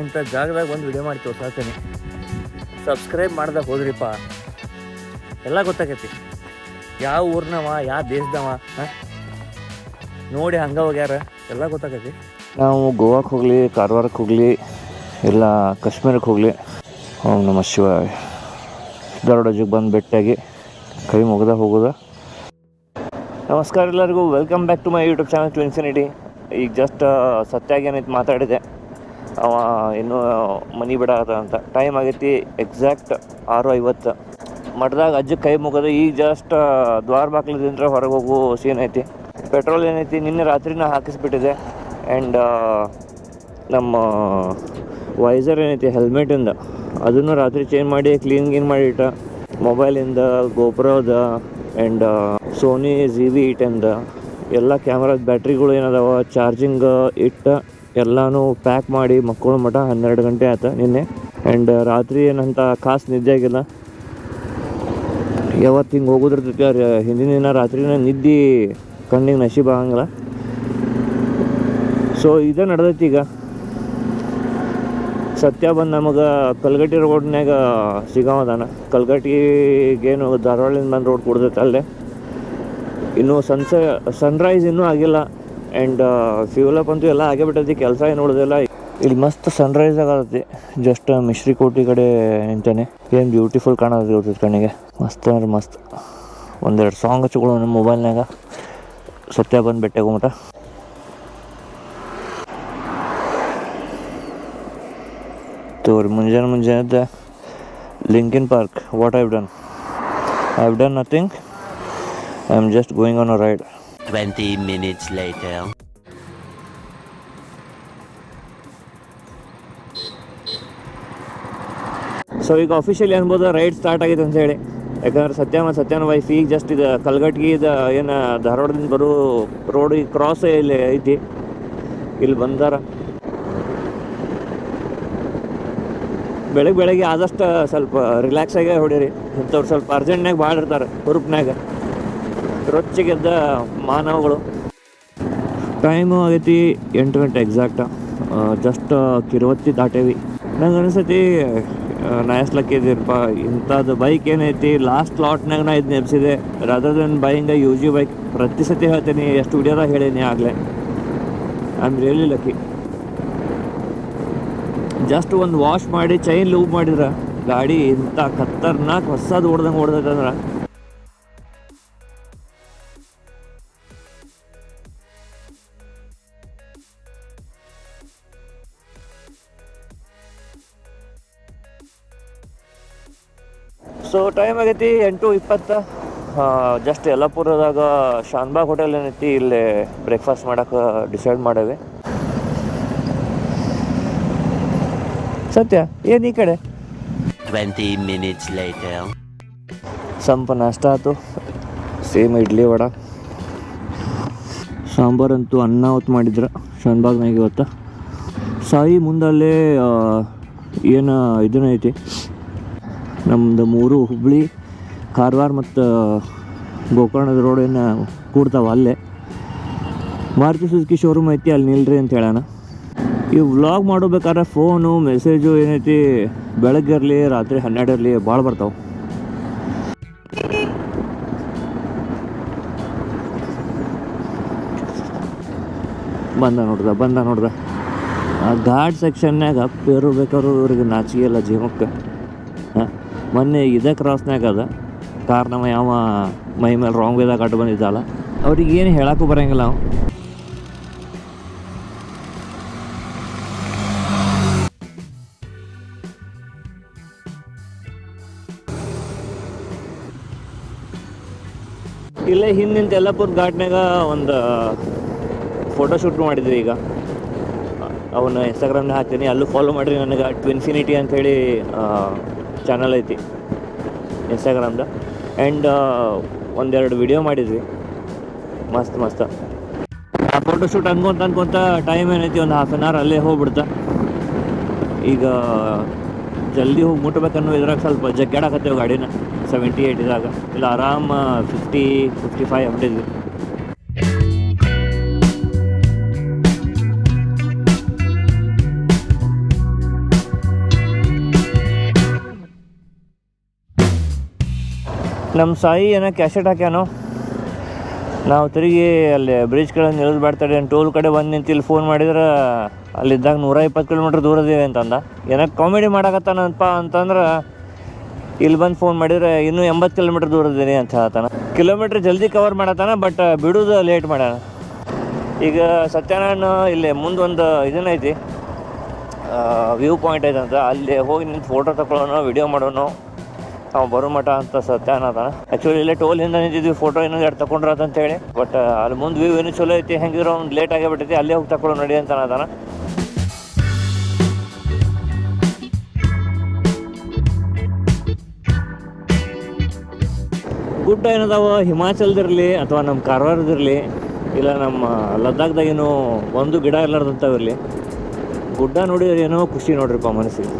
ಇಂಥ ಜಾಗದಾಗ ಒಂದು ವಿಡಿಯೋ ಮಾಡಿ ತೋರ್ಸಾತೀನಿ. ಸಬ್ಸ್ಕ್ರೈಬ್ ಮಾಡ್ದಾಗ ಹೋದ್ರಿಪ್ಪ ಎಲ್ಲ ಗೊತ್ತಾಗೈತಿ, ಯಾವ ಊರ್ನವ ಯಾವ ದೇಶದವ ನೋಡಿ ಹಂಗೆ ಹೋಗ್ಯಾರ ಎಲ್ಲ ಗೊತ್ತಾಗೈತಿ. ನಾವು ಗೋವಾಕ್ಕೆ ಹೋಗಲಿ, ಕಾರವಾರಕ್ಕೆ ಹೋಗಲಿ, ಇಲ್ಲ ಕಾಶ್ಮೀರಕ್ಕೆ ಹೋಗಲಿ, ಓಂ ನಮಃ ಶಿವಾಯ ಧಾರವಾಡಜಿಗೆ ಬಂದು ಭೇಟಿಯಾಗಿ ಕೈ ಮುಗ್ದ ಹೋಗೋದ. ನಮಸ್ಕಾರ ಎಲ್ಲರಿಗೂ, welcome back to my YouTube channel Twinfinity. ಈಗ ಜಸ್ಟ್ ಸತ್ಯಾಗಿ ಏನೈತಿ ಮಾತಾಡಿದೆ, ಅವ ಇನ್ನೂ ಮನೆ ಬಿಡಾದ ಅಂತ. ಟೈಮ್ ಆಗೈತಿ ಎಕ್ಸಾಕ್ಟ್ 6:50. ಮಠದಾಗ ಅಜ್ಜ ಕೈ ಮುಗದ ಈಗ ಜಸ್ಟ್ ದ್ವಾರ ಬಾಕ್ಲದಿಂದ ಹೊರಗೆ ಹೋಗೋ ಸೀನ್ ಐತಿ. ಪೆಟ್ರೋಲ್ ಏನೈತಿ ನಿನ್ನೆ ರಾತ್ರಿನ ಹಾಕಿಸ್ಬಿಟ್ಟಿದೆ. ಆ್ಯಂಡ್ ನಮ್ಮ ವೈಸರ್ ಏನೈತಿ ಹೆಲ್ಮೆಟಿಂದ ಅದನ್ನು ರಾತ್ರಿ ಚೇಂಜ್ ಮಾಡಿ ಕ್ಲೀನ್ ಮಾಡಿಟ್ಟ. ಮೊಬೈಲಿಂದ, ಗೋಪ್ರೋದ ಆ್ಯಂಡ್ ಸೋನಿ ZV-8 ಎಲ್ಲ ಕ್ಯಾಮ್ರಾದ ಬ್ಯಾಟ್ರಿಗಳು ಏನದಾವ ಚಾರ್ಜಿಂಗ್ ಇಟ್ಟು ಎಲ್ಲನೂ ಪ್ಯಾಕ್ ಮಾಡಿ ಮಕ್ಕಳು ಮಠ 12 ಗಂಟೆ ಆಯ್ತು ನಿನ್ನೆ. ಆ್ಯಂಡ್ ರಾತ್ರಿ ಏನಂತ ಖಾಸ್ ನಿದ್ದೆ ಆಗಿಲ್ಲ. ಯಾವತ್ತು ಹಿಂಗೆ ಹೋಗೋದಿರ್ತೈತಿ ಹಿಂದಿನ ದಿನ ರಾತ್ರಿನ ನಿದ್ದೆ ಕಣ್ಣಿಗೆ ನಶೀಬ್ ಆಗಂಗಿಲ್ಲ. ಸೊ ಇದೇ ನಡೆದೈತಿ. ಈಗ ಸತ್ಯ ಬಂದು ನಮಗೆ ಕಲ್ಗಟ್ಟಿ ರೋಡ್ನಾಗ ಸಿಗಾವದಾನ. ಕಲ್ಗಟ್ಟಿಗೇನು ಧಾರವಾಡದಿಂದ ಬಂದು ರೋಡ್ ಕೊಡ್ತೈತೆ ಅಲ್ಲೇ. ಇನ್ನೂ ಸನ್ರೈಸ್ ಇನ್ನೂ ಆಗಿಲ್ಲ. ಆ್ಯಂಡ್ ಫ್ಯೂಲಪ್ ಅಂತೂ ಎಲ್ಲ ಆಗೇ ಬಿಟ್ಟೈತಿ, ಕೆಲಸ ಏನು ಉಳಿದಿಲ್ಲ. ಇಲ್ಲಿ ಮಸ್ತ್ ಸನ್ರೈಸ್ ಆಗತೈತಿ. ಜಸ್ಟ್ ಮಿಶ್ರಿಕೋಟಿ ಕಡೆ ನಿಂತಾನೆ. ಏನು ಬ್ಯೂಟಿಫುಲ್ ಕಾಣೋದು ಕಣ್ಣಿಗೆ, ಮಸ್ತ್ ಅಂದ್ರೆ ಮಸ್ತ್. ಒಂದೆರಡು ಸಾಂಗ್ ಹಚ್ಕೊಳ್ಳೋ ನಮ್ಮ ಮೊಬೈಲ್ನಾಗ. ಸತ್ಯ ಬಂದು ಬೆಟ್ಟಾಗೋಮಟ ತೋರಿ ಮುಂಜಾನೆ Linkin Park. What I've done nothing. I'm just going on a ride. 20 minutes later. So ಈಗ ಅಫಿಷಿಯಲಿ ಅನ್ಬೋದು ರೈಡ್ ಸ್ಟಾರ್ಟ್ ಆಗಿದೆ ಅಂತ ಹೇಳಿ. ಯಾಕಂದ್ರೆ ಸತ್ಯನ ವೈಫ್ ಈಗ ಜಸ್ಟ್ ಇದು ಕಲ್ಗಟ್ಟಿಗೆ ಏನು ಧಾರವಾಡದಿಂದ ಬರೋ ರೋಡ್ ಈಗ ಕ್ರಾಸ್ ಇಲ್ಲಿ ಐತಿ, ಇಲ್ಲಿ ಬಂದಾರ. ಬೆಳಗ್ಗೆ ಆದಷ್ಟು ಸ್ವಲ್ಪ ರಿಲ್ಯಾಕ್ಸ್ ಆಗಿ ಹೊಡೀರಿ. ಇಂಥವ್ರು ಸ್ವಲ್ಪ ಅರ್ಜೆಂಟ್ನಾಗ ಭಾಳ ಇರ್ತಾರೆ ಹುರುಪ್ನಾಗ, ರೊಚ್ಚಿಗೆದ್ದ ಮಾನವಗಳು. ಟೈಮು ಆಗೈತಿ 8 ಗಂಟೆ ಎಕ್ಸಾಕ್ಟ. ಜಸ್ಟ್ ಕಿರುವತ್ತಿ ದಾಟೇವಿ. ನಂಗೆ ಅನಿಸ್ತೈತಿ ನಾ ಎಷ್ಟು ಲಕ್ಕಿ ಇದೀರಪ್ಪ. ಇಂಥದ್ದು ಬೈಕ್ ಏನೈತಿ ಲಾಸ್ಟ್ ಲಾಟ್ನಾಗ ನಾ ಇದು ನೆಪ್ಸಿದೆ. Rather than buying UG bike. ಪ್ರತಿ ಸತಿ ಹೇಳ್ತೀನಿ, ಎಷ್ಟು ವಿಡಿಯೋದಾಗ ಹೇಳೀನಿ ಆಗಲೇ. I am really lucky. Just ಒಂದು ವಾಶ್ ಮಾಡಿ ಚೈನ್ ಲೂವ್ ಮಾಡಿದ್ರೆ ಗಾಡಿ ಇಂಥ ಖತರ್ನಾಕ್ ಹೊಸದು ಓಡ್ದೈತೆ ಅಂದ್ರೆ. ಸೊ ಟೈಮ್ ಆಗೈತಿ 8:20. ಜಸ್ಟ್ ಯಲ್ಲಾಪುರದಾಗ ಶಾನ್ಬಾಗ್ ಹೋಟೆಲ್ ಏನೈತಿ, ಇಲ್ಲಿ ಬ್ರೇಕ್ಫಾಸ್ಟ್ ಮಾಡೋಕೆ ಡಿಸೈಡ್ ಮಾಡೇವಿ. ಸತ್ಯ ಏನು ಈ ಕಡೆ 20 minutes later. ಸಂಪ ನಾಷ್ಟ ಆಯ್ತು. ಸೇಮ್ ಇಡ್ಲಿ ವಡ ಸಾಂಬಾರಂತೂ ಅನ್ನ ಹೊತ್ತು ಮಾಡಿದ್ರು ಶಾನ್ಬಾಗ್ನಾಗ ಇವತ್ತು. ಸಾಯಿ ಮುಂದಲ್ಲೇ ಏನು ಇದನ್ನ ಐತಿ ನಮ್ಮದು 3 ಹುಬ್ಳಿ, ಕಾರವಾರ ಮತ್ತು ಗೋಕರ್ಣದ ರೋಡ್ ಏನು ಕೂಡ್ತಾವ ಅಲ್ಲೇ. ಮಾರುತಿ ಸುಜುಕಿ ಶೋರೂಮ್ ಐತಿ, ಅಲ್ಲಿ ನಿಲ್ರಿ ಅಂತ ಹೇಳೋಣ. ಈ ವ್ಲಾಗ್ ಮಾಡೋಬೇಕಾದ್ರೆ ಫೋನು ಮೆಸೇಜು ಏನೈತಿ ಬೆಳಗ್ಗೆ ಇರಲಿ ರಾತ್ರಿ 12 ಇರಲಿ ಭಾಳ ಬರ್ತಾವೆ. ಬಂದ ನೋಡ್ದ ಆ ಘಾಟ್ ಸೆಕ್ಷನ್ನಾಗ ಅಪ್ಪ ಬೇಕಾದ್ರು ಇವ್ರಿಗೆ ನಾಚಿಕೆ ಇಲ್ಲ ಜೀವಕ್ಕೆ. ಮೊನ್ನೆ ಇದೇ ಕ್ರಾಸ್ನಾಗ ಅದ ಕಾರ್ ನಮ್ಮ ಯಾವ ಮೈ ಮೇಲೆ ರಾಂಗ್ ವೇದಾಗ ಅಡ್ಡು ಬಂದಿದ್ದಲ್ಲ, ಅವ್ರಿಗೆ ಏನು ಹೇಳಕ್ಕೂ ಬರೋಂಗಿಲ್ಲ ನಾವು. ಇಲ್ಲೇ ಹಿಂದಿಂತ ಯಲ್ಲಾಪುರ ಘಾಟ್ನಾಗ ಒಂದು ಫೋಟೋಶೂಟ್ ಮಾಡಿದ್ವಿ. ಈಗ ಅವನ್ನ ಇನ್ಸ್ಟಾಗ್ರಾಮ್ನಾಗ ಹಾಕ್ತೀನಿ, ಅಲ್ಲೂ ಫಾಲೋ ಮಾಡಿರಿ ನನಗೆ. ಟ್ವಿನ್ಫಿನಿಟಿ ಅಂಥೇಳಿ ಚಾನಲ್ ಐತಿ ಇನ್ಸ್ಟಾಗ್ರಾಮ್ದ. ಆ್ಯಂಡ್ ಒಂದೆರಡು ವಿಡಿಯೋ ಮಾಡಿದ್ವಿ ಮಸ್ತ್. ಆ ಫೋಟೋಶೂಟ್ ಅನ್ಕೊಂತ ಟೈಮ್ ಏನೈತಿ ಒಂದು 1/2 hour ಅಲ್ಲೇ ಹೋಗ್ಬಿಡ್ತಾ. ಈಗ ಜಲ್ದಿ ಹೋಗಿ ಮುಟ್ಬೇಕನ್ನೋ ಇದ್ರಾಗ ಸ್ವಲ್ಪ ಜಗ್ಗಾಡಕತ್ತೇವೆ ಗಾಡಿನ 78 ಇದ್ರಾಗ. ಇಲ್ಲ ಆರಾಮ 50-55 ಹೊಂಟಿದ್ವಿ. ನಮ್ಮ ಸಾಯಿ ಏನೋ ಕ್ಯಾಸೆಟ್ ಹಾಕ್ಯಾನೋ. ನಾವು ತಿರುಗಿ ಅಲ್ಲಿ ಬ್ರಿಡ್ಜ್ ಕಡೆ ನಿಲ್ಲಿಸ್ಬೇಡ್ತಾರೆ ಟೋಲ್ ಕಡೆ ಬಂದು ನಿಂತು ಇಲ್ಲಿ ಫೋನ್ ಮಾಡಿದ್ರೆ ಅಲ್ಲಿದ್ದಾಗ 120 ಕಿಲೋಮೀಟ್ರ್ ದೂರ ಇದೀವಿ ಅಂತಂದ. ಏನೋ ಕಾಮಿಡಿ ಮಾಡಕತ್ತಾನಪ್ಪ ಅಂತಂದ್ರೆ ಇಲ್ಲಿ ಬಂದು ಫೋನ್ ಮಾಡಿದರೆ ಇನ್ನೂ 80 ಕಿಲೋಮೀಟ್ರ್ ದೂರ ಇದೀನಿ ಅಂತ ಹೇಳ್ತಾನೆ. ಕಿಲೋಮೀಟ್ರ್ ಜಲ್ದಿ ಕವರ್ ಮಾಡತ್ತಾನ, ಬಟ್ ಬಿಡೋದು ಲೇಟ್ ಮಾಡ್ಯಾನ. ಈಗ ಸತ್ಯನಾರಾಯಣ ಇಲ್ಲಿ ಮುಂದೊಂದು ಇದನ್ನೈತಿ, ವ್ಯೂ ಪಾಯಿಂಟ್ ಐತಂತ, ಅಲ್ಲಿ ಹೋಗಿ ನಿಂತು ಫೋಟೋ ತಗೊಳ್ಳೋಣ, ವಿಡಿಯೋ ಮಾಡೋಣ, ನಾವು ಬರೋ ಮಠ ಅಂತ ಸತ್ಯನಾರಾಯಣ. ಆ್ಯಕ್ಚುಲಿ ಇಲ್ಲೇ ಟೋಲ್ ಹಿಂದೆ ನಿಂತಿದ್ವಿ, ಫೋಟೋ ಏನೋ 2 ತಗೊಂಡ್ರತ ಅಂತೇಳಿ. ಬಟ್ ಅಲ್ಲಿ ಮುಂದೆ ವ್ಯೂ ಏನೂ ಚಲೋ ಐತಿ, ಹೆಂಗಿರೋ ಒಂದು ಲೇಟ್ ಆಗಿಬಿಟ್ಟೈತಿ, ಅಲ್ಲೇ ಹೋಗಿ ತಗೊಳ್ಳೋ ನಡಿ ಅಂತ ಅನ್ನತಾನ. ಗುಡ್ಡ ಏನದಾವ ಹಿಮಾಚಲದಿರಲಿ ಅಥವಾ ನಮ್ಮ ಕಾರವಾರದಿರಲಿ ಇಲ್ಲ ನಮ್ಮ ಲದ್ದಾಖ್ದಾಗೇನು ಒಂದು ಗಿಡ ಇರಲಾರ್ದಂಥವಿರಲಿ, ಗುಡ್ಡ ನೋಡಿದ್ರೆ ಏನೋ ಖುಷಿ ನೋಡ್ರಿಪ್ಪ ಮನಸ್ಸಿಗೆ.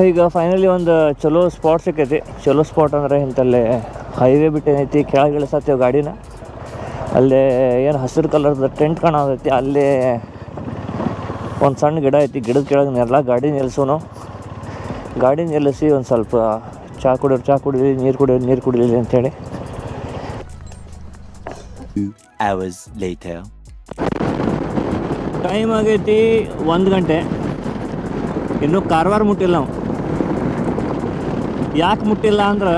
ಈಗ ಫೈನಲಿ ಒಂದು ಚಲೋ ಸ್ಪಾಟ್ ಸಿಕ್ಕೈತಿ. ಚಲೋ ಸ್ಪಾಟ್ ಅಂದರೆ ಇಂಥಲ್ಲೇ ಹೈವೇ ಬಿಟ್ಟು ಏನೈತಿ, ಕೆಳಗೆ ಇಳಿಸತ್ತೀವಿ ಗಾಡಿನ. ಅಲ್ಲೇ ಏನು ಹಸಿರು ಕಲರ್ದು ಟೆಂಟ್ ಕಾಣತೈತಿ, ಅಲ್ಲೇ ಒಂದು ಸಣ್ಣ ಗಿಡ ಐತಿ, ಗಿಡದ ಕೆಳಗೆ ನೆರಳ ಗಾಡಿ ನಿಲ್ಸೋನು. ಗಾಡಿ ನಿಲ್ಲಿಸಿ ಒಂದು ಸ್ವಲ್ಪ ಚಹಾ ಕುಡೀರಿ, ನೀರು ಕುಡೀರಿ ಅಂತೇಳಿ. ಟೈಮ್ ಆಗೈತಿ 1 ಗಂಟೆ, ಇನ್ನೂ ಕಾರವಾರ ಮುಟ್ಟಿಲ್ಲ ನಾವು. ಯಾಕೆ ಮುಟ್ಟಿಲ್ಲ ಅಂದ್ರೆ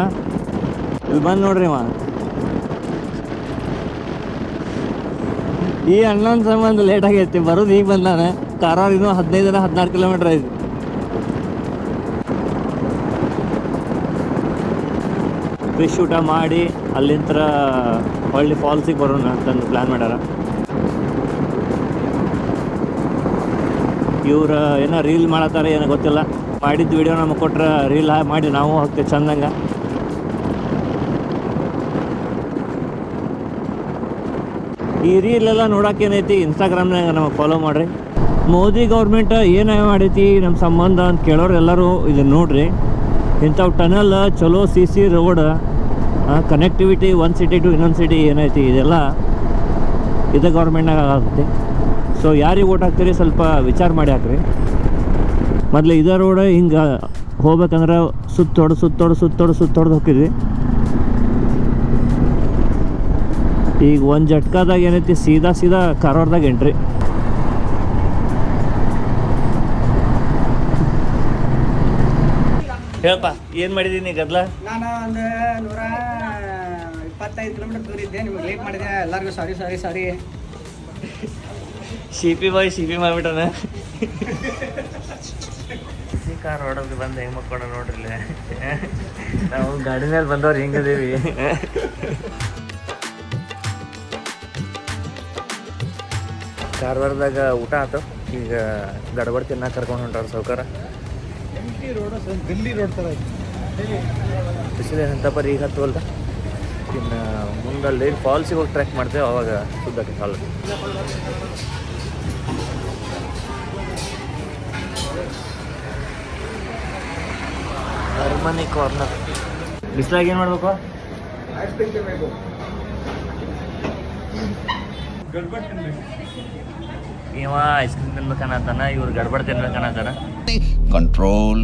ಇಲ್ಲಿ ಬಂದು ನೋಡ್ರಿ ಈ ಅಣ್ಣನ ಸಂಬಂಧ ಲೇಟ್ ಆಗೈತಿ, ಬರೋದು ಈಗ ಬಂದಾನೆ. ಕಾರವಾರ ಇನ್ನೂ 15-16 ಕಿಲೋಮೀಟ್ರ್ ಐತಿ. ಫಿಶ್ ಊಟ ಮಾಡಿ ಅಲ್ಲಿಂದ ಹೊಳ್ಳಿ ಫಾಲ್ಸಿಗೆ ಬರೋಣ ಅಂತಂದು ಪ್ಲ್ಯಾನ್ ಮಾಡ್ಯಾರ. ಇವ್ರು ಏನೋ ರೀಲ್ ಮಾಡತ್ತಾರೆ, ಏನೋ ಗೊತ್ತಿಲ್ಲ. ಮಾಡಿದ್ದು ವಿಡಿಯೋ ನಮಗೆ ಕೊಟ್ರೆ ರೀಲ್ ಮಾಡಿ ನಾವು ಹೋಗ್ತೇವೆ ಚಂದಂಗೆ. ಈ ರೀಲೆಲ್ಲ ನೋಡೋಕೆ ಏನೈತಿ, ಇನ್ಸ್ಟಾಗ್ರಾಮ್ನಾಗ ನಮಗೆ ಫಾಲೋ ಮಾಡಿರಿ. ಮೋದಿ ಗೌರ್ಮೆಂಟ್ ಏನು ಮಾಡೈತಿ ನಮ್ಮ ಸಂಬಂಧ ಅಂತ ಕೇಳೋರು ಎಲ್ಲರೂ ಇದನ್ನು ನೋಡ್ರಿ. ಇಂಥವು ಟನಲ್ ಚಲೋ CC ರೋಡ್, ಕನೆಕ್ಟಿವಿಟಿ ಒಂದು ಸಿಟಿ ಟು ಇನ್ನೊಂದು ಸಿಟಿ ಏನೈತಿ, ಇದೆಲ್ಲ ಇದೇ ಗೌರ್ಮೆಂಟ್ನಾಗ ಆಗುತ್ತೆ. ಸೊ ಯಾರಿಗೆ ಓಟ್ ಹಾಕ್ತೀರಿ ಸ್ವಲ್ಪ ವಿಚಾರ ಮಾಡಿ ಹಾಕ್ರಿ. ಮೊದಲು ಇದೇ ರೋಡ್ ಹಿಂಗೆ ಹೋಗ್ಬೇಕಂದ್ರೆ ಸುತ್ತೊಡ್ದು ಹೋಗಿದ್ವಿ. ಈಗ ಒಂದು ಜಟ್ಕಾದಾಗ ಏನೈತಿ, ಸೀದಾ ಕಾರವಾರದಾಗ ಎಂಟ್ರಿ. ಹೇಳಪ್ಪ, ಏನು ಮಾಡಿದ್ದೀನಿ ಗದ್ಲ? ನಾನು ಒಂದು 125 ಕಿಲೋಮೀಟರ್ ದೂರ ಇದ್ದೆ, ನಿಮಗೆ ಲೇಟ್ ಮಾಡಿದೆ, ಎಲ್ಲರಿಗೂ ಸಾರಿ. ಶಿಪಿ ಮಾಡಿಬಿಟ್ಟನ. ಕಾರ್ ಹೊಡೋದು ಬಂದು ಹೆಂಗೆ ಮಕ್ಕೊಂಡ ನೋಡ್ರಿಲ್ಲ. ನಾವು ಗಾಡಿ ಮೇಲೆ ಬಂದವ್ರು ಹೆಂಗದೀವಿ. ಕಾರವಾರದಾಗ ಊಟ ಆಯ್ತು, ಈಗ ಗಡಬಡ್ ತಿನ್ನಕ್ಕೆ ಕರ್ಕೊಂಡು ಹೊಂಟಾರ ಸಾವ್ಕಾರ. ಗಲ್ಲಿ ರೋಡ್ ಥರ ಬಿಸಿಲು ಏನಂತಪ್ಪ ಈಗ ಹತ್ತುವಲ್ದ. ಇನ್ನು ಮುಂದಲ್ಲಿ ಫಾಲ್ಸಿಗೆ ಹೋಗಿ ಟ್ರೆಕ್ ಮಾಡ್ತೇವೆ, ಅವಾಗ ಸುದ್ದಕ್ಕೆ ಹಾಲು. ಅರಮನೆ ಕಾರ್ನರ್. ಬಿಸಿಲಾಗ ಏನು ಮಾಡ್ಬೇಕು? ಇವ ಐಸ್ ಕ್ರೀಮ್ ತಿನ್ಬೇಕನ್ನತಾನ, ಇವ್ರು ಗಡ್ಬಡ್ ತಿನ್ಬೇಕನ್ನತಾನ. ಕಂಟ್ರೋಲ್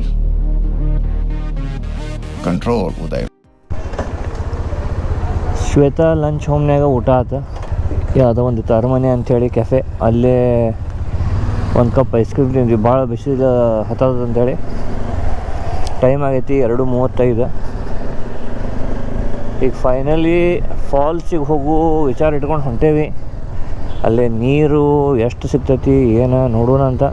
ಉದಯ್. ಶ್ವೇತಾ ಲಂಚ್ ಹೋಮ್ನ್ಯಾಗ ಊಟ ಆಯ್ತು. ಯಾವುದೋ ಒಂದು ಅರಮನೆ ಅಂಥೇಳಿ ಕೆಫೆ, ಅಲ್ಲೇ ಒಂದು ಕಪ್ ಐಸ್ ಕ್ರೀಮ್ ತಿಂದ್ವಿ. ಭಾಳ ಬಿಸಿಲು ಹತ್ತದ ಅಂಥೇಳಿ. ಟೈಮ್ ಆಗೈತಿ 2:35. ಈಗ ಫೈನಲಿ ಫಾಲ್ಸಿಗೆ ಹೋಗೋ ವಿಚಾರ ಇಟ್ಕೊಂಡು ಹೊಂಟೇವಿ. ಅಲ್ಲೇ ನೀರು ಎಷ್ಟು ಸಿಗ್ತೈತಿ ಏನು ನೋಡೋಣ ಅಂತ.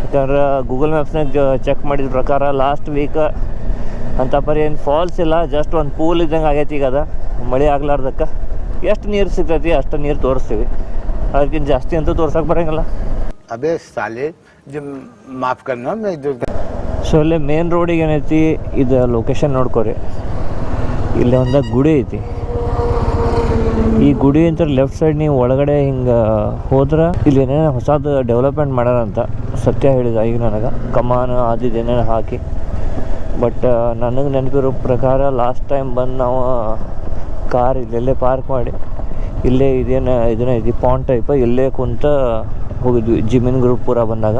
ಯಾಕಂದ್ರೆ ಗೂಗಲ್ ಮ್ಯಾಪ್ಸ್ನಾಗ ಚೆಕ್ ಮಾಡಿದ ಪ್ರಕಾರ ಲಾಸ್ಟ್ ವೀಕ್ ಅಂತ ಪರಿ ಏನು ಫಾಲ್ಸ್ ಇಲ್ಲ, ಜಸ್ಟ್ ಒಂದು ಪೂಲ್ ಇದ್ದಂಗೆ ಆಗೈತಿ ಈಗ. ಅದ ಮಳೆ ಆಗ್ಲಾರ್ದಕ್ಕೆ ಎಷ್ಟು ನೀರು ಸಿಗ್ತೈತಿ ಅಷ್ಟು ನೀರು ತೋರಿಸ್ತೀವಿ, ಅದಕ್ಕಿಂತ ಜಾಸ್ತಿ ಅಂತೂ ತೋರ್ಸಕ್ಕೆ ಬರೋಂಗಿಲ್ಲ. ಅಬೇ ಸಾಲೆ ಮಾಫ್ ಕರ್ನಾ ಮೈ ಇದ್ರ. ಸೊ ಇಲ್ಲೇ ಮೇನ್ ರೋಡಿಗೆ ಏನೈತಿ, ಇದು ಲೊಕೇಶನ್ ನೋಡ್ಕೊರಿ. ಇಲ್ಲಿ ಒಂದು ಗುಡಿ ಐತಿ. ಈ ಗುಡಿ ಅಂತ ಲೆಫ್ಟ್ ಸೈಡ್ ನೀವು ಒಳಗಡೆ ಹಿಂಗೆ ಹೋದ್ರೆ ಇಲ್ಲಿ ಏನೇನೋ ಹೊಸದು ಡೆವಲಪ್ಮೆಂಟ್ ಮಾಡ್ಯಾರಂತ ಸತ್ಯ ಹೇಳಿದ ಈಗ ನನಗೆ. ಕಮಾನು ಅದು ಏನೇನೋ ಹಾಕಿ. ಬಟ್ ನನಗೆ ನೆನಪಿರೋ ಪ್ರಕಾರ ಲಾಸ್ಟ್ ಟೈಮ್ ಬಂದು ನಾವು ಕಾರ್ ಇಲ್ಲೆಲ್ಲೇ ಪಾರ್ಕ್ ಮಾಡಿ ಇಲ್ಲೇ ಇದನ್ನ ಐತಿ ಪಾಂಡ್ ಟೈಪ್, ಇಲ್ಲೇ ಕುಂತ ಹೋಗಿದ್ವಿ ಜಿಮ್ಮಿನ್ ಗ್ರೂಪ್ ಪೂರ ಬಂದಾಗ.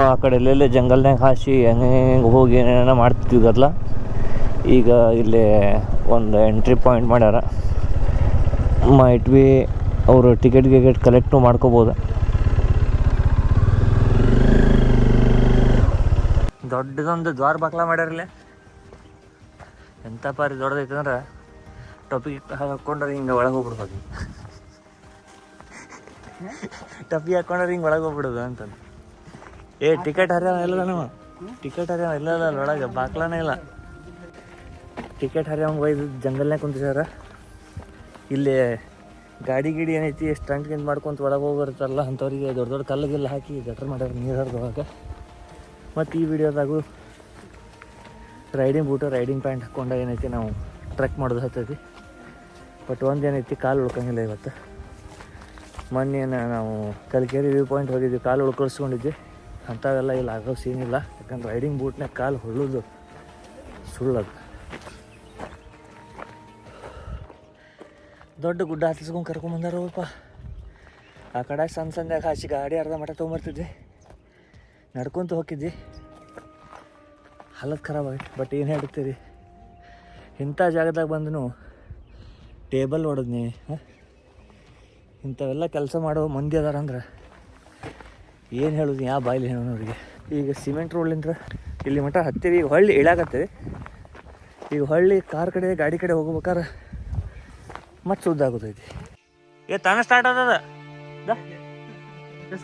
ಆ ಕಡೆ ಎಲ್ಲೆಲ್ಲೇ ಜಂಗಲ್ನಾಗ ಹಾಸಿ ಹೆಂಗೆ ಹೋಗಿ ಏನೇನೋ ಮಾಡ್ತಿದ್ವಿ ಗದ್ಲ. ಈಗ ಇಲ್ಲೇ ಒಂದು ಎಂಟ್ರಿ ಪಾಯಿಂಟ್ ಮಾಡ್ಯಾರ. ಮೈಟ್ ಬಿ ಅವರು ಟಿಕೆಟ್ ಕಲೆಕ್ಟು ಮಾಡ್ಕೋಬೋದು. ದೊಡ್ಡದೊಂದು ದ್ವಾರ ಬಾಕ್ಲ ಮಾಡ್ಯಾರಲ್ಲೇ. ಎಂಥ ಪಾರಿ ದೊಡ್ಡದೈತೆ ಅಂದ್ರೆ ಟೊಪ್ಪಿ ಹಾಕೊಂಡ್ರೆ ಹಿಂಗೆ ಒಳಗೆ ಹೋಗ್ಬಿಡ್ಬೋದು. ಟಪ್ಪಿ ಹಾಕೊಂಡ್ರೆ ಹಿಂಗೆ ಒಳಗೆ ಹೋಗ್ಬಿಡೋದು ಅಂತಂದು. ಟಿಕೆಟ್ ಹರಿಯಾಣ ಇಲ್ಲ ನಾವು, ಟಿಕೆಟ್ ಹರಿಯಾಣ ಇಲ್ಲ ಒಳಗೆ ಬಾಕ್ಲಾನೇ ಇಲ್ಲ. ಟಿಕೆಟ್ ಹರಿಯಂಗೆ ಒಯ್ದು ಜಂಗಲ್ನಾಗ ಕುಂತಿದ್ದಾರೆ. ಇಲ್ಲಿ ಗಾಡಿ ಏನೈತಿ ಸ್ಟಂಟ್ ಮಾಡ್ಕೊಂತ ಒಳಗೆ ಹೋಗಿರ್ತಾರಲ್ಲ ಅಂಥವ್ರಿಗೆ ದೊಡ್ಡ ದೊಡ್ಡ ಕಲ್ಲಿಗೆಲ್ಲ ಹಾಕಿ ಗಟ್ರ್ ಮಾಡ್ಯಾರ ನೀರು ಹರಿದೊಳಗೆ. ಮತ್ತು ಈ ವಿಡಿಯೋದಾಗೂ ರೈಡಿಂಗ್ ಬೂಟು ರೈಡಿಂಗ್ ಪ್ಯಾಂಟ್ ಹಾಕ್ಕೊಂಡು ಏನೈತಿ ನಾವು ಟ್ರೆಕ್ ಮಾಡೋದು ಹತ್ತೈತಿ. ಬಟ್ ಒಂದು ಏನೈತಿ, ಕಾಲು ಉಳ್ಕೊಂಗಿಲ್ಲ ಇವತ್ತು. ಮೊನ್ನೆ ನಾವು ಕಲ್ಕೇರಿ ವ್ಯೂ ಪಾಯಿಂಟ್ ಹೋಗಿದ್ವಿ, ಕಾಲು ಉಳ್ಕೊಳ್ಸ್ಕೊಂಡಿದ್ವಿ. ಅಂಥವೆಲ್ಲ ಇಲ್ಲಿ ಆಗೋ ಸೀನ್ ಇಲ್ಲ, ಯಾಕಂದ್ರೆ ರೈಡಿಂಗ್ ಬೂಟ್ನಾಗ ಕಾಲು ಹೊಳ್ಳೋದು ಸುಳ್ಳದು. ದೊಡ್ಡ ಗುಡ್ಡ ಹತ್ತಿಸ್ಕೊಂಡು ಕರ್ಕೊಂಬಂದಾರಪ್ಪ. ಆ ಕಡೆ ಸಂದ್ಯಾಗ ಹಾಸಿ ಗಾಡಿ ಅರ್ಧ ಮಠ ತೊಗೊಂಬರ್ತಿದ್ವಿ, ನಡ್ಕೊತ ಹೋಗಿದ್ವಿ. ಹಾಲತ್ ಖರಾಬ್ ಆಗೈತೆ. ಬಟ್ ಏನು ಹೇಳ್ತೀರಿ, ಇಂಥ ಜಾಗದಾಗ ಬಂದು ಟೇಬಲ್ ಹೊಡೆದ್ನಿ. ಇಂಥವೆಲ್ಲ ಕೆಲಸ ಮಾಡೋ ಮಂದಿ ಅದಾರಂದ್ರೆ ಏನು ಹೇಳೋದು, ಯಾವ ಬಾಯಿಲಿ ಹೇಳೋನವ್ರಿಗೆ. ಈಗ ಸಿಮೆಂಟ್ ರೋಡ್ಲಿಂದ ಇಲ್ಲಿ ಮಠ ಹತ್ತೀವಿ. ಈಗ ಹೊಳ್ಳಿ ಇಳಾಕತ್ತೀವಿ. ಈಗ ಹೊಳ್ಳಿ ಕಾರ್ ಕಡೆ ಗಾಡಿ ಕಡೆ ಹೋಗ್ಬೇಕಾರೆ ಮತ್ತೆ ಸುದ್ದಾಗೋದೈತಿ. ತಾನೇ ಸ್ಟಾರ್ಟ್ ಆದದ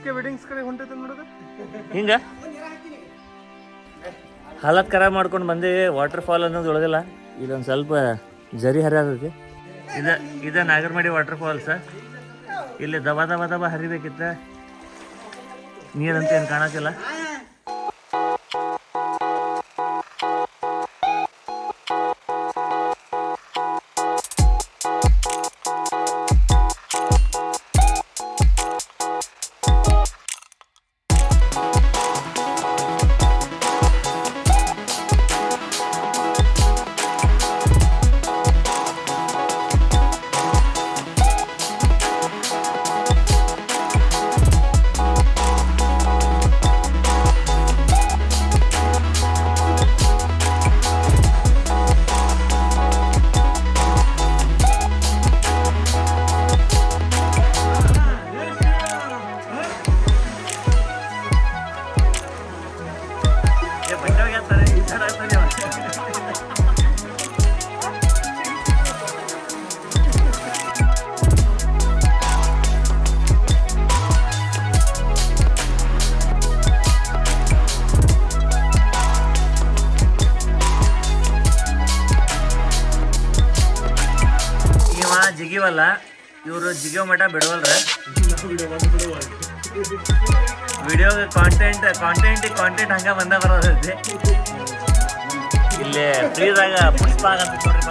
ಬಿಲ್ಡಿಂಗ್ಸ್ ಕಡೆ ಹೊಂಟೈತೆ ನೋಡೋದು. ಹಿಂಗೆ ಹಾಲತ್ ಖರಾಬ್ ಮಾಡ್ಕೊಂಡು ಬಂದು ವಾಟರ್ ಫಾಲ್ ಅನ್ನೋದು ಉಳಿದಿಲ್ಲ. ಇಲ್ಲೊಂದು ಸ್ವಲ್ಪ ಜರಿ ಹರಿಯಾದೈತಿ. ಇದು ನಾಗರಮಡಿ ವಾಟರ್ ಫಾಲ್ಸ್. ಇಲ್ಲಿ ದಬ ದಬ ದಬ ಹರಿಬೇಕಿತ್ತ, ನೀರಂತ ಏನು ಕಾಣತ್ತಿಲ್ಲ. ಜಿಗಿವಲ್ಲ ಇವರು, ಜಿಗಿಯೋ ಮಠ ಬಿಡವಲ್ರ. ವಿಡಿಯೋ ಕಾಂಟೆಂಟ್ ಹಂಗ ಬಂದ ಬರೋದೈತಿ. ಇಲ್ಲೇ ಫ್ರೀದಾಗ ಪುಷ್ಪ ಆಗಂತ ನೋಡ್ರಿ.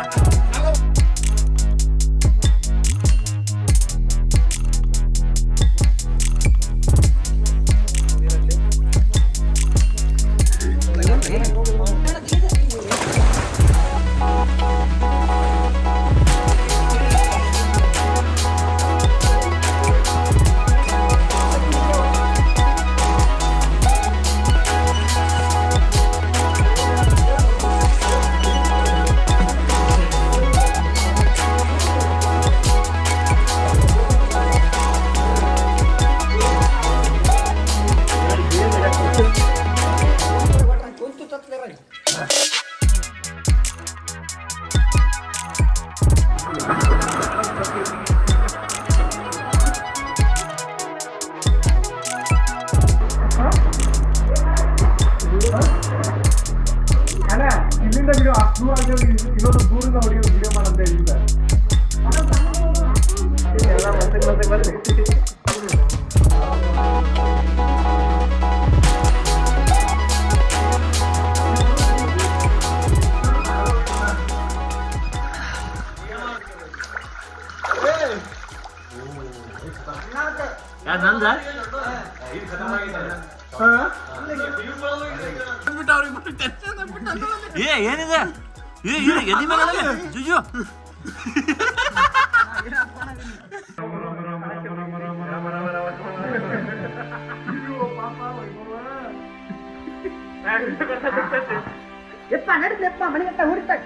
ಏನಿದೆ ಎದಿ ಮೇಲೆ ಜುಜು ಎಪ್ಪ ನಡೆದೆಪ್ಪ ಮನೆಗಂತ ಹುಡುಕ್ತಾ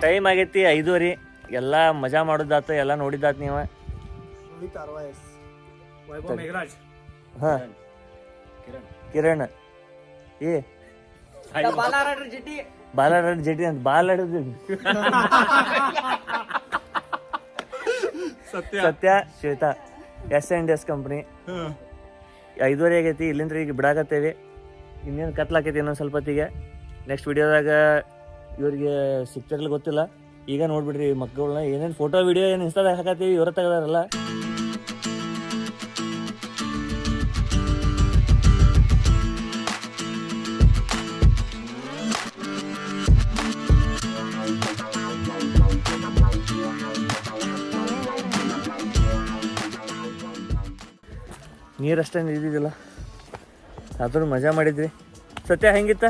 ಟೈಮ್ ಆಗೈತಿ 5:30. ಎಲ್ಲ ಮಜಾ ಮಾಡೋದಾತು, ಎಲ್ಲ ನೋಡಿದಾತು ನೀವು. ಹಾ ಕಿರಣ್ ಏ ಬಾಲಾಡ್ ಜಟಿ ಅಂತ ಬಾಲಾಡ್ ಸತ್ಯ ಶ್ವೇತಾ S&S ಕಂಪ್ನಿ. 5:30 ಆಗೈತಿ. ಇಲ್ಲಿಂದ ಈಗ ಬಿಡಾಕತ್ತೇವಿ. ಇನ್ನೇನು ಕತ್ಲಾಕೈತಿ ಇನ್ನೊಂದು ಸ್ವಲ್ಪ ಹೊತ್ತಿಗೆ. ನೆಕ್ಸ್ಟ್ ವಿಡಿಯೋದಾಗ ಇವ್ರಿಗೆ ಸಿಕ್ತಿರ್ಲಿ ಗೊತ್ತಿಲ್ಲ. ಈಗ ನೋಡ್ಬಿಡ್ರಿ ಮಕ್ಕಳನ್ನ ಏನೇನು ಫೋಟೋ ವಿಡಿಯೋ ಏನು ಇನ್ಸ್ಟಾದಾಗ ಹಾಕತ್ತೀವಿ ಇವರ ತೆಗದಾರಲ್ಲ. ನೀರಷ್ಟೇನು ಇದ್ದಿದ್ದಿಲ್ಲ, ಆದ್ರೂ ಮಜಾ ಮಾಡಿದ್ವಿ. ಸತ್ಯ ಹೆಂಗಿತ್ತ?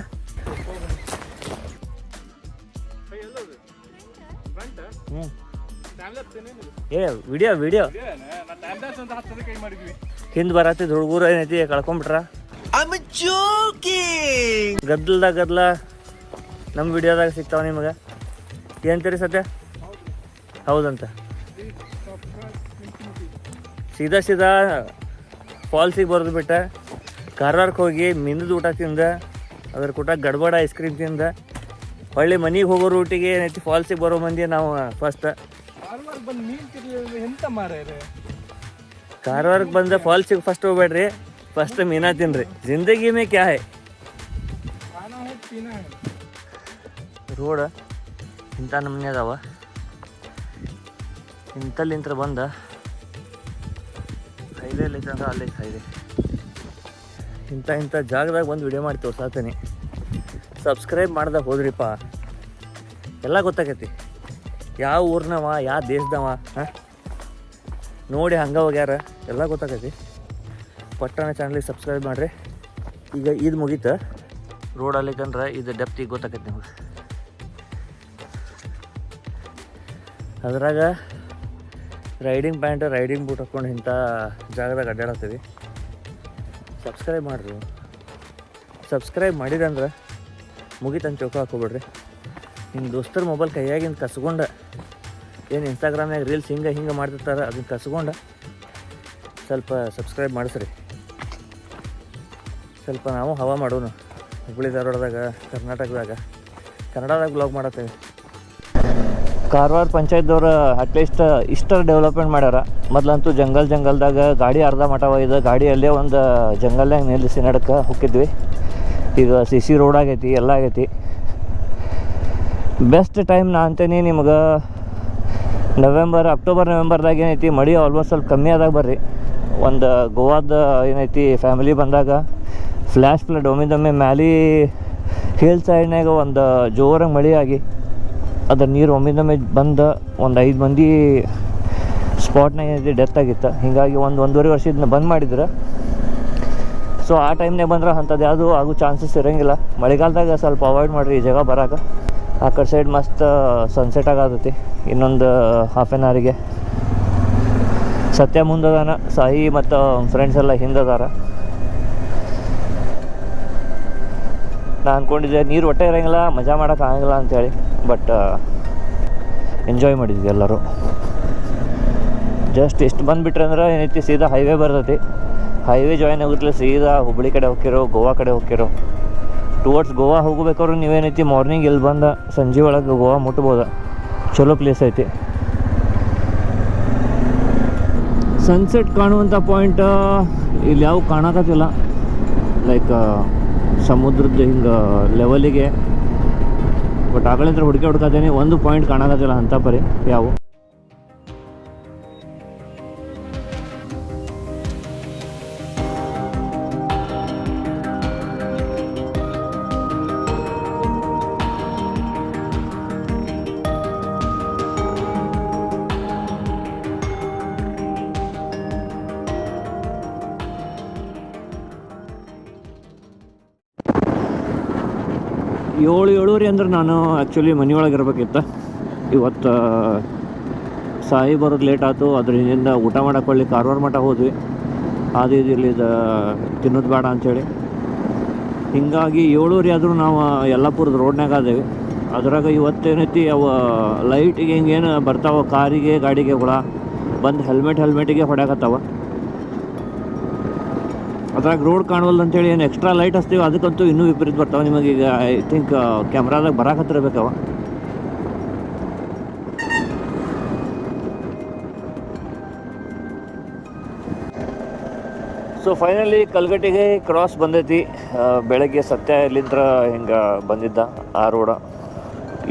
ಏ ವಿಡಿಯೋ ಹಿಂದ್ ಬರತ್ತಿದ್ ಹುಡುಗರು ಏನೈತಿ ಕಳ್ಕೊಂಬಿಟ್ರ. ಗದ್ಲ ನಮ್ಮ ವಿಡಿಯೋದಾಗ ಸಿಗ್ತಾವ ನಿಮಗೆ. ಏನಂತೀರಿ ಸತ್ಯ? ಹೌದಂತ. ಸೀದಾ ಫಾಲ್ಸಿಗೆ ಬರೆದು ಬಿಟ್ಟ, ಕಾರವಾರಕ್ಕೆ ಹೋಗಿ ಮಿಂದದ ಊಟ ತಿಂದ, ಅದ್ರ ಕೂಟ ಗಡ್ಬಡ ಐಸ್ ಕ್ರೀಮ್ ತಿಂದ, ಹೊಳ್ಳಿ ಮನೆಗೆ ಹೋಗೋ ರೂಟಿಗೆ ಏನೈತಿ ಫಾಲ್ಸಿಗೆ ಬರೋ ಮಂದಿ ನಾವು ಫಸ್ಟ್. ಕಾರವಾರಕ್ಕೆ ಬಂದ ಫಾಲ್ಸಿಗೆ ಫಸ್ಟ್ ಹೋಗ್ಬೇಡ್ರಿ, ಫಸ್ಟ್ ಮೀನಾ ತಿನ್ರಿ. ಜಿಂದಗಿ ಮೇ ಕ್ಯಾ ಹೈ. ರೋಡ್ ಇಂಥ ನಮ್ನೆ ಅದಾವ. ಇಂಥಲ್ಲಿಂತ್ರ ಬಂದ ಹೈವೇ ಅಂದ್ರೆ ಅಲ್ಲೇ ಹೈವೇ. ಇಂಥ ಜಾಗದಾಗ ಒಂದು ವಿಡಿಯೋ ಮಾಡಿ ತೋರ್ಸಾತೀನಿ. ಸಬ್ಸ್ಕ್ರೈಬ್ ಮಾಡ್ದಾಗ ಹೋದ್ರಿಪ್ಪ ಎಲ್ಲ ಗೊತ್ತಾಗೈತಿ. ಯಾವ ಊರ್ನವ, ಯಾವ ದೇಶದವ, ಹಾಂ ನೋಡಿ ಹಂಗೆ ಹೋಗ್ಯಾರ ಎಲ್ಲ ಗೊತ್ತಾಗೈತಿ. ಪಟ್ಟಣ ಚಾನಲಿಗೆ ಸಬ್ಸ್ಕ್ರೈಬ್ ಮಾಡಿರಿ. ಈಗ ಇದು ಮುಗೀತು. ರೋಡ್ ಅಲ್ಲಿಕಂದ್ರೆ ಇದು ಡೆಪ್ತ್ ಈಗ ಗೊತ್ತಾಗೈತಿ ನಿಮಗೆ. ಅದ್ರಾಗ ರೈಡಿಂಗ್ ಪ್ಯಾಂಟ್, ರೈಡಿಂಗ್ ಬೂಟ್ ಹಾಕ್ಕೊಂಡು ಇಂಥ ಜಾಗದಾಗ ಅಡ್ಡಾಡತ್ತೀವಿ. ಸಬ್ಸ್ಕ್ರೈಬ್ ಮಾಡಿರಿ. ಸಬ್ಸ್ಕ್ರೈಬ್ ಮಾಡಿದಂದ್ರೆ ಮುಗಿತಂತ ಚೌಕ ಹಾಕೋಬಿಡ್ರಿ. ನಿಮ್ಮ ದೋಸ್ತರ ಮೊಬೈಲ್ ಕೈಯಾಗಿಂದ ಕಸ್ಕೊಂಡು ಏನು ಇನ್ಸ್ಟಾಗ್ರಾಮ್ನಾಗ ರೀಲ್ಸ್ ಹಿಂಗೆ ಮಾಡ್ತಿರ್ತಾರೆ, ಅದನ್ನ ಕಸ್ಕೊಂಡು ಸ್ವಲ್ಪ ಸಬ್ಸ್ಕ್ರೈಬ್ ಮಾಡಿಸ್ರಿ. ಸ್ವಲ್ಪ ನಾವು ಹವಾ ಮಾಡೋಣ. ಹುಬ್ಬಳ್ಳಿ ಧಾರವಾಡದಾಗ, ಕರ್ನಾಟಕದಾಗ, ಕನ್ನಡದಾಗ ಬ್ಲಾಗ್ ಮಾಡತ್ತೇವೆ. ಕಾರವಾರ ಪಂಚಾಯತ್ದವ್ರು ಅಟ್ಲೀಸ್ಟ್ ಇಷ್ಟರ ಡೆವಲಪ್ಮೆಂಟ್ ಮಾಡ್ಯಾರ. ಮೊದಲಂತೂ ಜಂಗಲ್ದಾಗ ಗಾಡಿ ಅರ್ಧ ಮಠ ಒಯ್ದು ಗಾಡಿಯಲ್ಲೇ ಒಂದು ಜಂಗಲ್ನಾಗ ನಿಲ್ಲಿಸಿ ನಡಕ್ಕೆ ಹೋಗಿದ್ವಿ. ಈಗ CC ರೋಡ್ ಆಗೈತಿ, ಎಲ್ಲ ಆಗೈತಿ. ಬೆಸ್ಟ್ ಟೈಮ್ ನಾ ಅಂತೇನೆ ನಿಮ್ಗೆ ಅಕ್ಟೋಬರ್ ನವೆಂಬರ್ದಾಗ ಏನೈತಿ ಮಳೆ ಆಲ್ಮೋಸ್ಟ್ ಸ್ವಲ್ಪ ಕಮ್ಮಿ ಆದಾಗ ಬರ್ರಿ. ಒಂದು ಗೋವಾದ ಏನೈತಿ ಫ್ಯಾಮಿಲಿ ಬಂದಾಗ ಫ್ಲ್ಯಾಶ್ ಫ್ಲಡ್ ಒಮ್ಮಿದೊಮ್ಮೆ ಮ್ಯಾಲಿ ಹಿಲ್ ಸೈಡ್ನಾಗ ಒಂದು ಜೋರಾಗಿ ಮಳೆ ಆಗಿ ಅದ್ರ ನೀರು ಒಮ್ಮಿದೊಮ್ಮೆ ಬಂದು ಒಂದು 5 ಮಂದಿ ಸ್ಪಾಟ್ನಾಗ ಏನೈತಿ ಡೆತ್ ಆಗಿತ್ತು. ಹೀಗಾಗಿ 1.5 ವರ್ಷದಿಂದ ಬಂದ್ ಮಾಡಿದ್ರೆ. ಸೊ ಆ ಟೈಮ್ನಾಗ ಬಂದ್ರೆ ಅಂಥದ್ದು ಯಾವುದು ಆಗೋ ಚಾನ್ಸಸ್ ಇರೋಂಗಿಲ್ಲ. ಮಳೆಗಾಲದಾಗ ಸ್ವಲ್ಪ ಅವಾಯ್ಡ್ ಮಾಡಿರಿ ಈ ಜಾಗ ಬರೋಕೆ. ಆ ಕಡೆ ಸೈಡ್ ಮಸ್ತ್ ಸನ್ಸೆಟ್ ಆಗತೈತಿ. ಇನ್ನೊಂದು ಹಾಫ್ ಆನ್ ಅವರಿಗೆ ಸತ್ಯ ಮುಂದದಾನ, ಸಾಯಿ ಮತ್ತು ಫ್ರೆಂಡ್ಸ್ ಎಲ್ಲ ಹಿಂದದಾರ. ನಾನು ಅಂದ್ಕೊಂಡಿದ್ದೆ ನೀರು ಒಟ್ಟೆ ಇರೋಂಗಿಲ್ಲ, ಮಜಾ ಮಾಡೋಕೆ ಆಗಂಗಿಲ್ಲ ಅಂಥೇಳಿ. ಬಟ್ ಎಂಜಾಯ್ ಮಾಡಿದ್ವಿ ಎಲ್ಲರೂ. ಜಸ್ಟ್ ಎಷ್ಟು ಬಂದುಬಿಟ್ರೆ ಅಂದ್ರೆ ಏನೈತಿ ಸೀದಾ ಹೈವೇ ಬರ್ತೈತಿ. ಹೈವೇ ಜಾಯ್ನ್ ಆಗಿರ್ಲಿ ಸೀದಾ ಹುಬ್ಬಳ್ಳಿ ಕಡೆ ಹೋಗಿರೋ, ಗೋವಾ ಕಡೆ ಹೋಗಿರೋ ಟುವರ್ಡ್ಸ್ ಗೋವಾ ಹೋಗ್ಬೇಕಾದ್ರೆ ನೀವೇನೈತಿ ಮಾರ್ನಿಂಗ್ ಇಲ್ಲಿ ಬಂದ ಸಂಜೆ ಒಳಗೆ ಗೋವಾ ಮುಟ್ಬೋದು. ಚಲೋ ಪ್ಲೇಸ್ ಐತಿ. ಸನ್ಸೆಟ್ ಕಾಣುವಂಥ ಪಾಯಿಂಟ್ ಇಲ್ಲಿ ಯಾವ ಕಾಣಕತ್ತಿಲ್ಲ. ಲೈಕ್ ಸಮುದ್ರದ್ದು ಹಿಂಗೆ ಲೆವೆಲಿಗೆ. ಬಟ್ ಆಗಲಿಂದ ಹುಡ್ಕಾತೀನಿ, ಒಂದು ಪಾಯಿಂಟ್ ಕಾಣಕತ್ತಿಲ್ಲ ಅಂಥ ಪರಿ ಯಾವ. ಏಳುವರೆ ಅಂದ್ರೆ ನಾನು ಆ್ಯಕ್ಚುಲಿ ಮನೆಯೊಳಗೆ ಇರ್ಬೇಕಿತ್ತು. ಇವತ್ತು ಸಾಯಿ ಬರೋದು ಲೇಟ್ ಆಯಿತು. ಅದ್ರ ಹಿಂದಿಂದ ಊಟ ಮಾಡಕ್ಕೆ ಕಾರವಾರ ಮಠ ಹೋದ್ವಿ. ಅದು ಇಲ್ಲಿ ತಿನ್ನೋದು ಬೇಡ ಅಂಥೇಳಿ. ಹೀಗಾಗಿ 7:30 ಆದರೂ ನಾವು ಯಲ್ಲಾಪುರದ ರೋಡ್ನಾಗ ಅದೇವಿ. ಅದ್ರಾಗ ಇವತ್ತೇನೈತಿ ಅವ ಲೈಟಿಗೆ ಹಿಂಗೇನು ಬರ್ತಾವ ಕಾರಿಗೆ ಗಾಡಿಗೆ ಹುಳ ಬಂದು ಹೆಲ್ಮೆಟಿಗೆ ಹೊಡ್ಯಾಕತ್ತಾವ. ಅದ್ರಾಗ ರೋಡ್ ಕಾಣವಲ್ಲ ಅಂತೇಳಿ ಏನು ಎಕ್ಸ್ಟ್ರಾ ಲೈಟ್ ಹಚ್ತೀವಿ, ಅದಕ್ಕಂತೂ ಇನ್ನೂ ವಿಪರೀತ ಬರ್ತಾವೆ. ನಿಮಗೆ ಈಗ ಐ ಥಿಂಕ್ ಕ್ಯಾಮ್ರಾದಾಗ ಬರಾಕತ್ತಿರ್ಬೇಕವ. ಸೊ ಫೈನಲಿ ಕಲ್ಗಟ್ಟಿಗೆ ಕ್ರಾಸ್ ಬಂದೈತಿ. ಬೆಳಗ್ಗೆ ಸತ್ಯ ಇಲ್ಲಿಂದ ಹಿಂಗೆ ಬಂದಿದ್ದ ಆ ರೋಡ.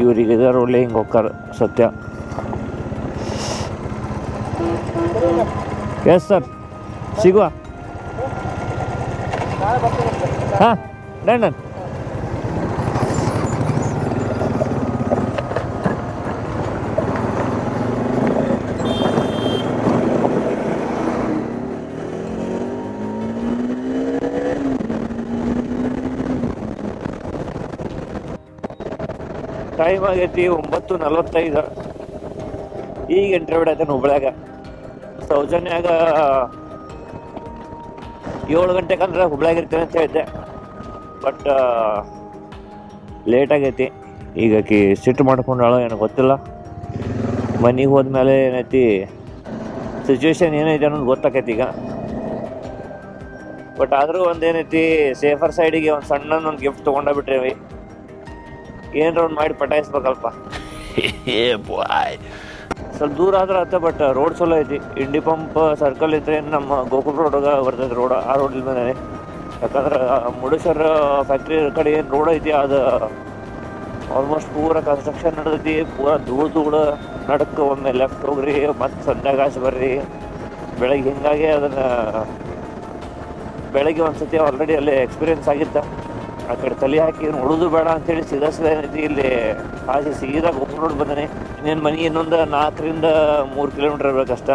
ಇವ್ರಿಗೆ ಇದೇ ರೋಡ್ಲಿ ಹಿಂಗೆ ಹೋಗ್ತಾರೆ ಸತ್ಯ. ಎಸ್ ಸರ್, ಸಿಗುವ. ಹಾಂ ಡನ್. ಟೈಮ್ ಆಗೈತಿ 9:45. ಈಗ ಎಂಟ್ರಿ ಬಿಡೈತೆ ಹುಬ್ಳ್ಯಾಗ. ಸೌಜನ್ಯಾಗ 7 ಗಂಟೆಗೆ ಅಂದ್ರೆ ಹುಬ್ಳ್ಯಾಗ ಇರ್ತೀನಿ ಅಂತ ಹೇಳಿದ್ದೆ. ಬಟ್ ಲೇಟ್ ಆಗೈತಿ. ಈಗ ಆಕಿ ಸಿಟ್ಟು ಮಾಡ್ಕೊಂಡಾಳ ಏನೋ ಗೊತ್ತಿಲ್ಲ. ಮನೆಗೆ ಹೋದ್ಮೇಲೆ ಏನೈತಿ ಸಿಚುವೇಶನ್ ಏನೈತಿ ಅನ್ನೋದು ಗೊತ್ತಾಕೈತಿ ಈಗ. ಬಟ್ ಆದರೂ ಒಂದೇನೈತಿ ಸೇಫರ್ ಸೈಡಿಗೆ ಒಂದು ಸಣ್ಣದೊಂದು ಗಿಫ್ಟ್ ತೊಗೊಂಡೋಗ್ಬಿಟ್ರೇವಿ. ಏನರ ಒಂದು ಮಾಡಿ ಪಟಾಯಿಸ್ಬೇಕಲ್ಪ. ಸ್ವಲ್ಪ ದೂರ ಆದ್ರೆ ಆತ, ಬಟ್ ರೋಡ್ ಚಲೋ ಐತಿ. ಇಂಡಿ ಪಂಪ್ ಸರ್ಕಲ್ ಇದ್ರೆ ನಮ್ಮ ಗೋಕುಲ್ ರೋಡ್ಗೆ ಬರ್ತೈತೆ ರೋಡ್. ಆ ರೋಡ್ ಮೇಲೆ ಯಾಕಂದ್ರೆ ಮುರುಡೇಶ್ವರ ಫ್ಯಾಕ್ಟ್ರಿ ಕಡೆ ಏನು ರೋಡ್ ಐತಿ ಅದು ಆಲ್ಮೋಸ್ಟ್ ಪೂರ ಕನ್ಸ್ಟ್ರಕ್ಷನ್ ನಡೆದೈತಿ. ಪೂರ ಧೂಳು ನಡಕ್ಕೆ ಒಮ್ಮೆ ಲೆಫ್ಟ್ ಹೋಗ್ರಿ ಮತ್ತು ಸಂಧ್ಯಾಗಾಶ ಬರ್ರಿ ಬೆಳಗ್ಗೆ. ಹಿಂಗಾಗಿ ಅದನ್ನು ಬೆಳಗ್ಗೆ ಒಂದು ಸತಿ ಆಲ್ರೆಡಿ ಅಲ್ಲಿ ಎಕ್ಸ್ಪೀರಿಯನ್ಸ್ ಆಗಿತ್ತ. ಆ ಕಡೆ ತಲೆ ಹಾಕಿ ನೋಡೋದು ಬೇಡ ಅಂತೇಳಿ ಸೀದಾ ಏನೈತಿ ಇಲ್ಲಿ ಹಾಸಿ ಸೀದಾ ಗೋಕುಲ್ ರೋಡ್ ಬಂದನೆ. ಇನ್ನೇನು ಮನೆ ಇನ್ನೊಂದು 4 ರಿಂದ 3 ಕಿಲೋಮೀಟ್ರ್ ಇರ್ಬೇಕಷ್ಟ.